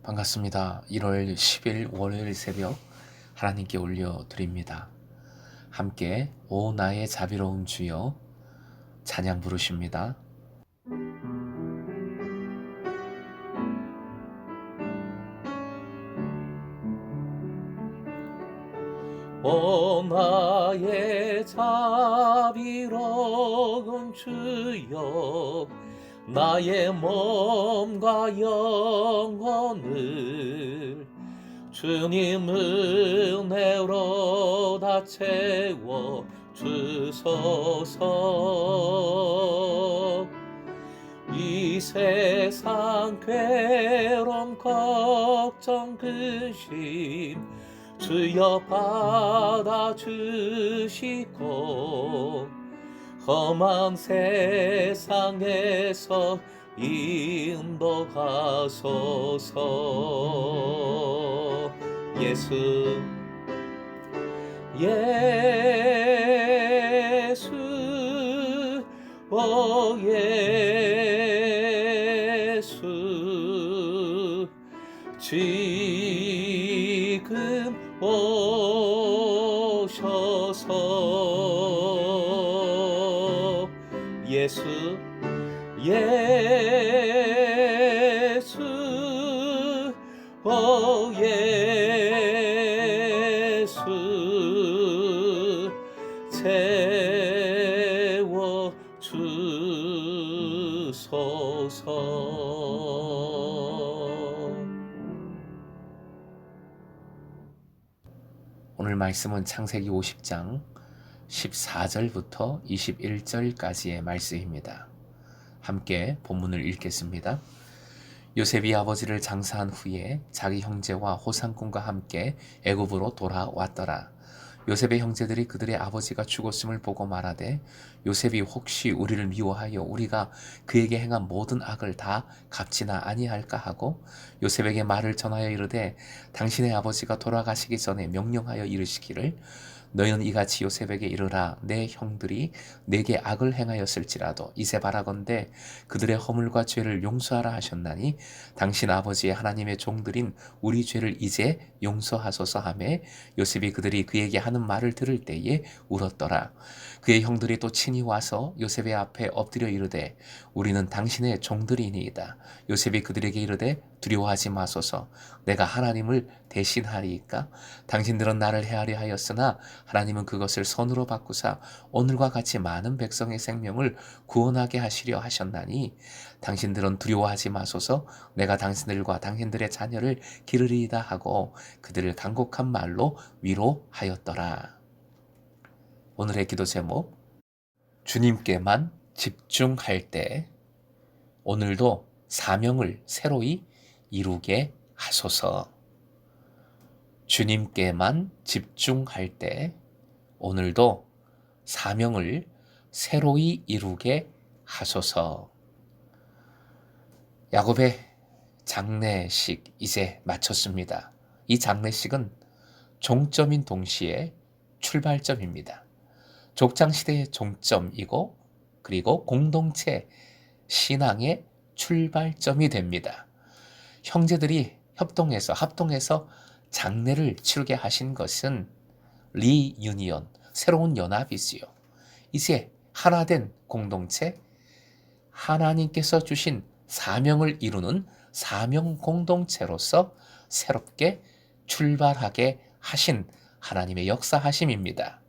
반갑습니다. 1월 10일 월요일 새벽 하나님께 올려드립니다. 함께 오 나의 자비로운 주여 찬양 부르십니다. 오 나의 자비로운 주여 나의 몸과 영혼을 주님 은혜로 다 채워 주소서. 이 세상 괴로움 걱정 근심 주여 받아주시고 험한 세상에서 인도하소서. 예수 예수 오 예수 지금 오셔서. 예수 예수 오 예수 채워 주소서. 오늘 말씀은 창세기 50장 14절부터 21절까지의 말씀입니다. 함께 본문을 읽겠습니다. 요셉이 아버지를 장사한 후에 자기 형제와 호상꾼과 함께 애굽으로 돌아왔더라. 요셉의 형제들이 그들의 아버지가 죽었음을 보고 말하되 요셉이 혹시 우리를 미워하여 우리가 그에게 행한 모든 악을 다 갚지나 아니할까 하고 요셉에게 말을 전하여 이르되 당신의 아버지가 돌아가시기 전에 명령하여 이르시기를 너희는 이같이 요셉에게 이르라. 내 형들이 내게 악을 행하였을지라도 이제 바라건대 그들의 허물과 죄를 용서하라 하셨나니 당신 아버지의 하나님의 종들인 우리 죄를 이제 용서하소서 하매 요셉이 그들이 그에게 하는 말을 들을 때에 울었더라. 그의 형들이 또 친히 와서 요셉의 앞에 엎드려 이르되 우리는 당신의 종들이니이다. 요셉이 그들에게 이르되 두려워하지 마소서. 내가 하나님을 대신하리이까. 당신들은 나를 해하려 하였으나 하나님은 그것을 선으로 바꾸사 오늘과 같이 많은 백성의 생명을 구원하게 하시려 하셨나니 당신들은 두려워하지 마소서. 내가 당신들과 당신들의 자녀를 기르리이다 하고 그들을 간곡한 말로 위로하였더라. 오늘의 기도 제목, 주님께만 집중할 때 오늘도 사명을 새로이 이루게 하소서. 주님께만 집중할 때 오늘도 사명을 새로이 이루게 하소서. 야곱의 장례식 이제 마쳤습니다. 이 장례식은 종점인 동시에 출발점입니다. 족장시대의 종점이고 그리고 공동체 신앙의 출발점이 됩니다. 형제들이 합동해서 장례를 치르게 하신 것은 리유니언, 새로운 연합이지요. 이제 하나된 공동체, 하나님께서 주신 사명을 이루는 사명 공동체로서 새롭게 출발하게 하신 하나님의 역사하심입니다.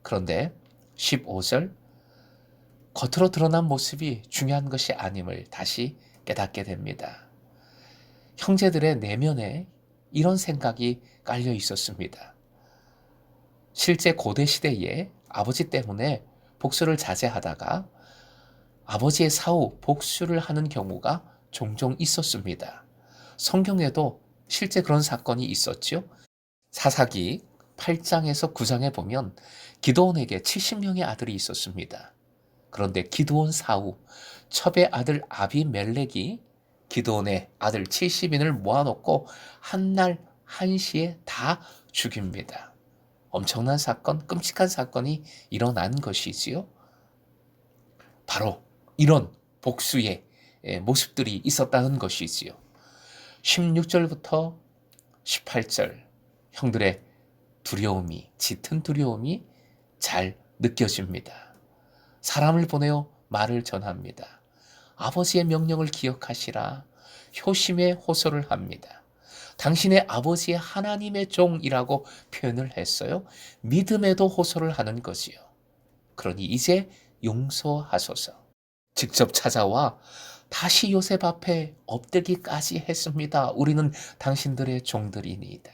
그런데 15절, 겉으로 드러난 모습이 중요한 것이 아님을 다시 깨닫게 됩니다. 형제들의 내면에 이런 생각이 깔려 있었습니다. 실제 고대 시대에 아버지 때문에 복수를 자제하다가 아버지의 사후 복수를 하는 경우가 종종 있었습니다. 성경에도 실제 그런 사건이 있었죠. 사사기 8장에서 9장에 보면 기드온에게 70명의 아들이 있었습니다. 그런데 기드온 사후 첩의 아들 아비멜렉이 기드온의 아들 70인을 모아놓고 한날 한시에 다 죽입니다. 엄청난 사건, 끔찍한 사건이 일어난 것이지요. 바로 이런 복수의 모습들이 있었다는 것이지요. 16절부터 18절 형들의 두려움이, 짙은 두려움이 잘 느껴집니다. 사람을 보내어 말을 전합니다. 아버지의 명령을 기억하시라. 효심에 호소를 합니다. 당신의 아버지의 하나님의 종이라고 표현을 했어요. 믿음에도 호소를 하는 거지요. 그러니 이제 용서하소서. 직접 찾아와 다시 요셉 앞에 엎드기까지 했습니다. 우리는 당신들의 종들이니이다.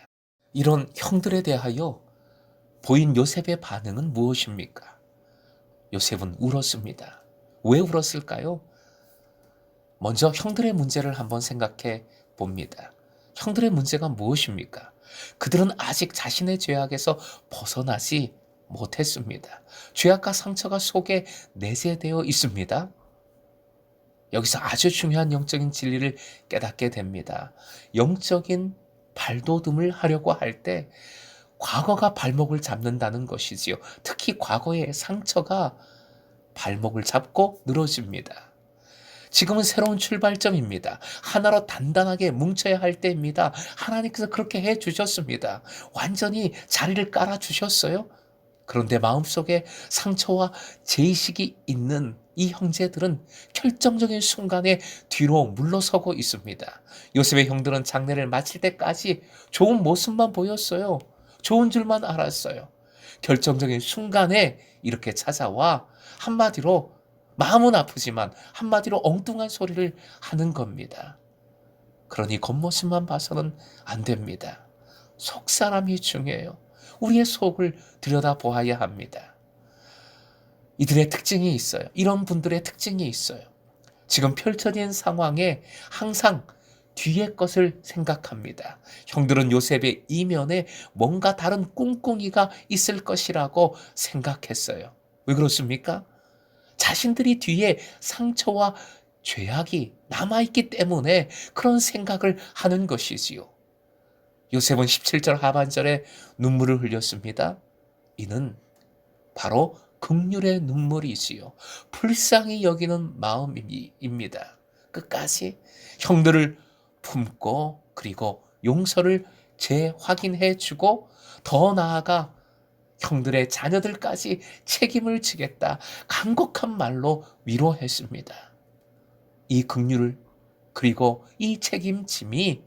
이런 형들에 대하여 보인 요셉의 반응은 무엇입니까? 요셉은 울었습니다. 왜 울었을까요? 먼저 형들의 문제를 한번 생각해 봅니다. 형들의 문제가 무엇입니까? 그들은 아직 자신의 죄악에서 벗어나지 못했습니다. 죄악과 상처가 속에 내재되어 있습니다. 여기서 아주 중요한 영적인 진리를 깨닫게 됩니다. 영적인 발돋움을 하려고 할 때 과거가 발목을 잡는다는 것이지요. 특히 과거의 상처가 발목을 잡고 늘어집니다. 지금은 새로운 출발점입니다. 하나로 단단하게 뭉쳐야 할 때입니다. 하나님께서 그렇게 해 주셨습니다. 완전히 자리를 깔아 주셨어요. 그런데 마음속에 상처와 죄의식이 있는 이 형제들은 결정적인 순간에 뒤로 물러서고 있습니다. 요셉의 형들은 장례를 마칠 때까지 좋은 모습만 보였어요. 좋은 줄만 알았어요. 결정적인 순간에 이렇게 찾아와 한마디로 마음은 아프지만 한마디로 엉뚱한 소리를 하는 겁니다. 그러니 겉모습만 봐서는 안 됩니다. 속사람이 중요해요. 우리의 속을 들여다보아야 합니다. 이들의 특징이 있어요. 이런 분들의 특징이 있어요. 지금 펼쳐진 상황에 항상 뒤의 것을 생각합니다. 형들은 요셉의 이면에 뭔가 다른 꿍꿍이가 있을 것이라고 생각했어요. 왜 그렇습니까? 자신들이 뒤에 상처와 죄악이 남아있기 때문에 그런 생각을 하는 것이지요. 요셉은 17절 하반절에 눈물을 흘렸습니다. 이는 바로 긍휼의 눈물이지요. 불쌍히 여기는 마음입니다. 끝까지 형들을 품고 그리고 용서를 재확인해 주고 더 나아가 형들의 자녀들까지 책임을 지겠다. 간곡한 말로 위로했습니다. 이 긍휼을 그리고 이 책임짐이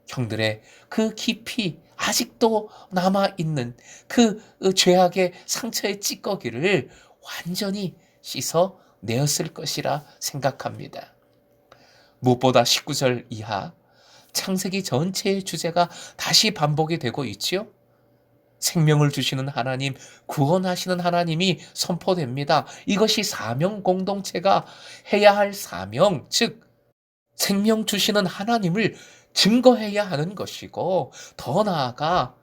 형들의 그 깊이 아직도 남아있는 그 죄악의 상처의 찌꺼기를 완전히 씻어 내었을 것이라 생각합니다. 무엇보다 19절 이하 창세기 전체의 주제가 다시 반복이 되고 있지요. 생명을 주시는 하나님, 구원하시는 하나님이 선포됩니다. 이것이 사명 공동체가 해야 할 사명, 즉 생명 주시는 하나님을 증거해야 하는 것이고 더 나아가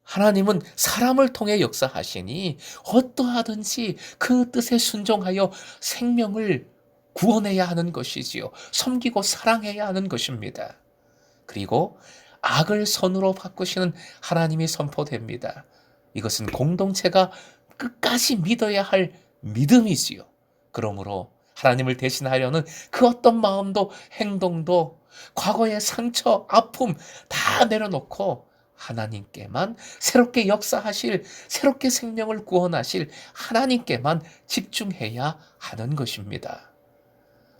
하나님은 사람을 통해 역사하시니 어떠하든지 그 뜻에 순종하여 생명을 구원해야 하는 것이지요. 섬기고 사랑해야 하는 것입니다. 그리고 악을 선으로 바꾸시는 하나님이 선포됩니다. 이것은 공동체가 끝까지 믿어야 할 믿음이지요. 그러므로 하나님을 대신하려는 그 어떤 마음도 행동도 과거의 상처, 아픔 다 내려놓고 하나님께만 새롭게 역사하실, 새롭게 생명을 구원하실 하나님께만 집중해야 하는 것입니다.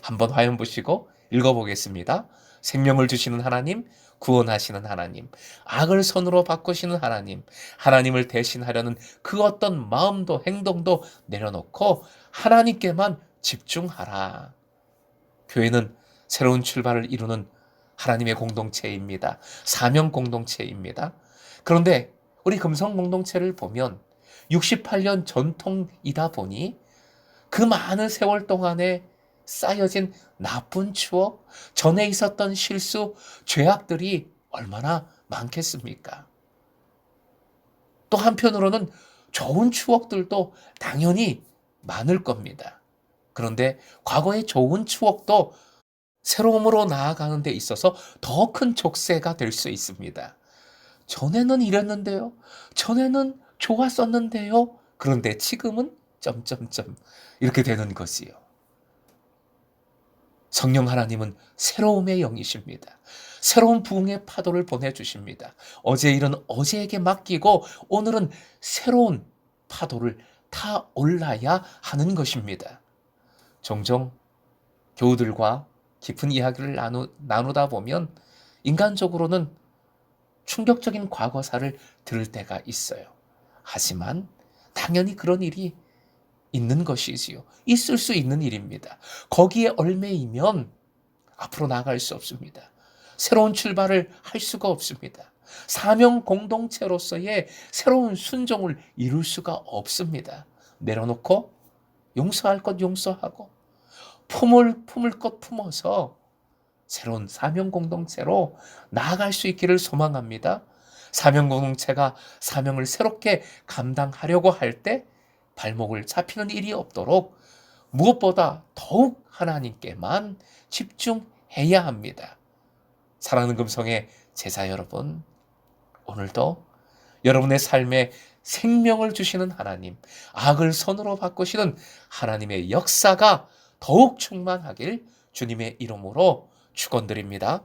한번 화면 보시고 읽어보겠습니다. 생명을 주시는 하나님, 구원하시는 하나님, 악을 선으로 바꾸시는 하나님, 하나님을 대신하려는 그 어떤 마음도 행동도 내려놓고 하나님께만 집중하라. 교회는 새로운 출발을 이루는 하나님의 공동체입니다. 사명 공동체입니다. 그런데 우리 금성 공동체를 보면 68년 전통이다 보니 그 많은 세월 동안에 쌓여진 나쁜 추억, 전에 있었던 실수, 죄악들이 얼마나 많겠습니까? 또 한편으로는 좋은 추억들도 당연히 많을 겁니다. 그런데 과거의 좋은 추억도 새로움으로 나아가는 데 있어서 더 큰 족쇄가 될 수 있습니다. 전에는 이랬는데요. 전에는 좋았었는데요. 그런데 지금은 점점점 이렇게 되는 것이요. 성령 하나님은 새로움의 영이십니다. 새로운 부흥의 파도를 보내주십니다. 어제 일은 어제에게 맡기고 오늘은 새로운 파도를 타 올라야 하는 것입니다. 종종 교우들과 깊은 이야기를 나누다 보면 인간적으로는 충격적인 과거사를 들을 때가 있어요. 하지만 당연히 그런 일이 있는 것이지요. 있을 수 있는 일입니다. 거기에 얽매이면 앞으로 나아갈 수 없습니다. 새로운 출발을 할 수가 없습니다. 사명 공동체로서의 새로운 순종을 이룰 수가 없습니다. 내려놓고 용서할 것 용서하고 품을 것 품어서 새로운 사명 공동체로 나아갈 수 있기를 소망합니다. 사명 공동체가 사명을 새롭게 감당하려고 할 때 발목을 잡히는 일이 없도록 무엇보다 더욱 하나님께만 집중해야 합니다. 사랑하는 금성의 제자 여러분, 오늘도 여러분의 삶에 생명을 주시는 하나님, 악을 선으로 바꾸시는 하나님의 역사가 더욱 충만하길 주님의 이름으로 축원드립니다.